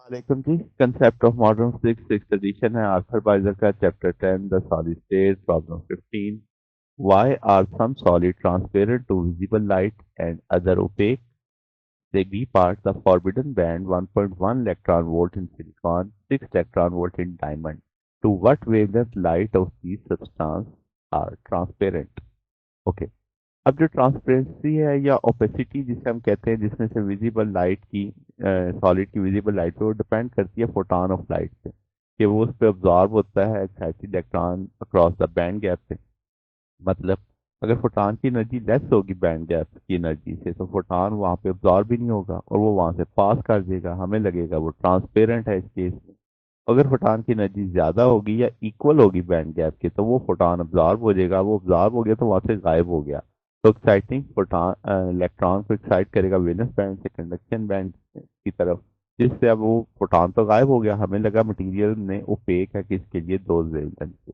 वालेकुम जी। Concept of modern physics six edition है। आर्थर बाइजर का chapter 10 the solid state problem 15। Why are some solid transparent to visible light and other opaque? The B part, the forbidden band 1.1 electron volt in silicon, 6 electron volt in diamond. To what wavelength light of these substances are transparent? Okay. अब जो transparency है या opacity जिसे हम कहते हैं, जिसमें से विजिबल लाइट की सॉलिड की विजिबल लाइट पे वो डिपेंड करती है फोटोन ऑफ लाइट पे, कि वो उस पर ऑब्जॉर्ब होता है excited electron across the band gap पे। मतलब अगर फोटोन की एनर्जी लेस होगी बैंड गैप की एनर्जी से, तो फोटोन वहाँ पे ऑब्जॉर्ब भी नहीं होगा और वो वहाँ से पास कर देगा, हमें लगेगा वो ट्रांसपेरेंट है इस केस में। अगर फोटोन की एनर्जी ज्यादा होगी या इक्वल होगी बैंड गैप के, तो वो फोटोन अब्जॉर्ब हो जाएगा, वो अब्जॉर्ब हो गया तो वहां से गायब हो गया। तो एक्साइटिंग फोटोन इलेक्ट्रॉन को एक्साइट करेगा वैलेंस बैंड से कंडक्शन बैंड की तरफ, जिससे अब वो फोटोन तो गायब हो गया, हमें लगा मटेरियल में ओपेक है किसके लिए, दो वेवलेंथ के।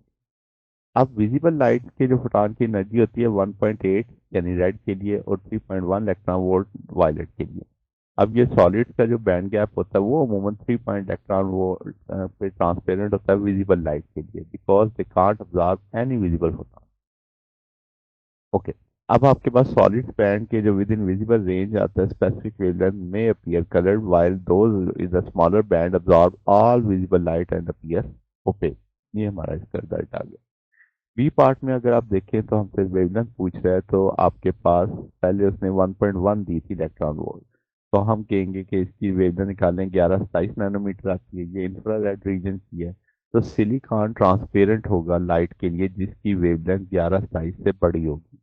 अब विजिबल लाइट के जो फोटोन की एनर्जी होती है 1.8 यानी रेड के लिए और 3.1 इलेक्ट्रॉन वोल्ट वायलेट के लिए। अब ये सॉलिड्स का जो बैंड गैप होता है वो अमूमन 3 पॉइंट इलेक्ट्रॉन वोल्ट पे ट्रांसपेरेंट होता है विजिबल लाइट के लिए, because they can't absorb any visible photon. Okay. अब आपके पास सॉलिड बैंड के जो विद इन विजिबल रेंज आता है स्पेसिफिक वेवलेंथ में appear coloured, while those is the smaller band absorb all visible light and appear opaque. ये हमारा इसका रिजल्ट आ गया। बी पार्ट में अगर आप देखें तो हमसे वेवलेंथ पूछ रहा है, तो आपके पास पहले उसने 1.1 दी थी इलेक्ट्रॉन वोल्ट, तो हम कहेंगे कि इसकी वेवलेंथ निकालें 1127 नैनोमीटर आती है, ये इंफ्रारेड रीजन की है। तो सिलिकॉन ट्रांसपेरेंट होगा लाइट के लिए जिसकी वेवलेंथ 1127 से बड़ी होगी,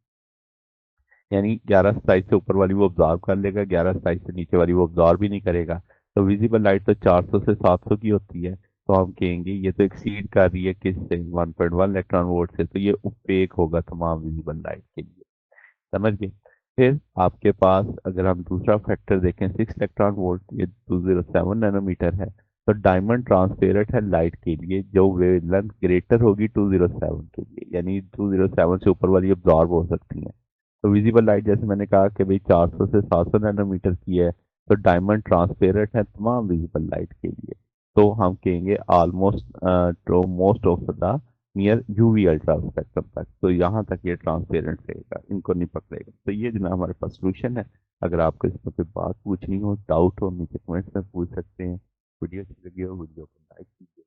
यानी 1127 से ऊपर वाली वो ऑब्जॉर्व कर लेगा, 1127 से नीचे वाली वो ऑब्जॉर्व भी नहीं करेगा। तो विजिबल लाइट तो 400 से 700 की होती है, तो हम कहेंगे ये तो एक्सीड कर रही है किससे, 1.1 इलेक्ट्रॉन वोल्ट से, तो ये उपेक होगा तमाम विजिबल लाइट के लिए। समझ गए? फिर आपके पास अगर हम दूसरा फैक्टर देखें 6 इलेक्ट्रॉन वोल्ट, ये 207 नैनोमीटर है। तो डायमंड ट्रांसपेरेंट है लाइट के लिए जो वेवलेंथ ग्रेटर होगी 207 के लिए, यानी 207 से ऊपर वाली ऑब्जॉर्ब हो सकती है। तो विजिबल लाइट जैसे मैंने कहा कि भाई 400 से 700 नैनोमीटर की है, तो डायमंड ट्रांसपेरेंट है तमाम विजिबल लाइट के लिए। तो हम कहेंगे almost two most of the near UV ultra spectrum तक, तो यहाँ तक ये ट्रांसपेरेंट रहेगा, इनको नहीं पकड़ेगा। तो ये जो ना हमारे पास सोल्यूशन है। अगर आपको इस पर कोई बात पूछनी हो, डाउट हो, नीचे कमेंट्स में पूछ सकते हैं। वीडियो अच्छी लगी हो वीडियो को लाइक कीजिए।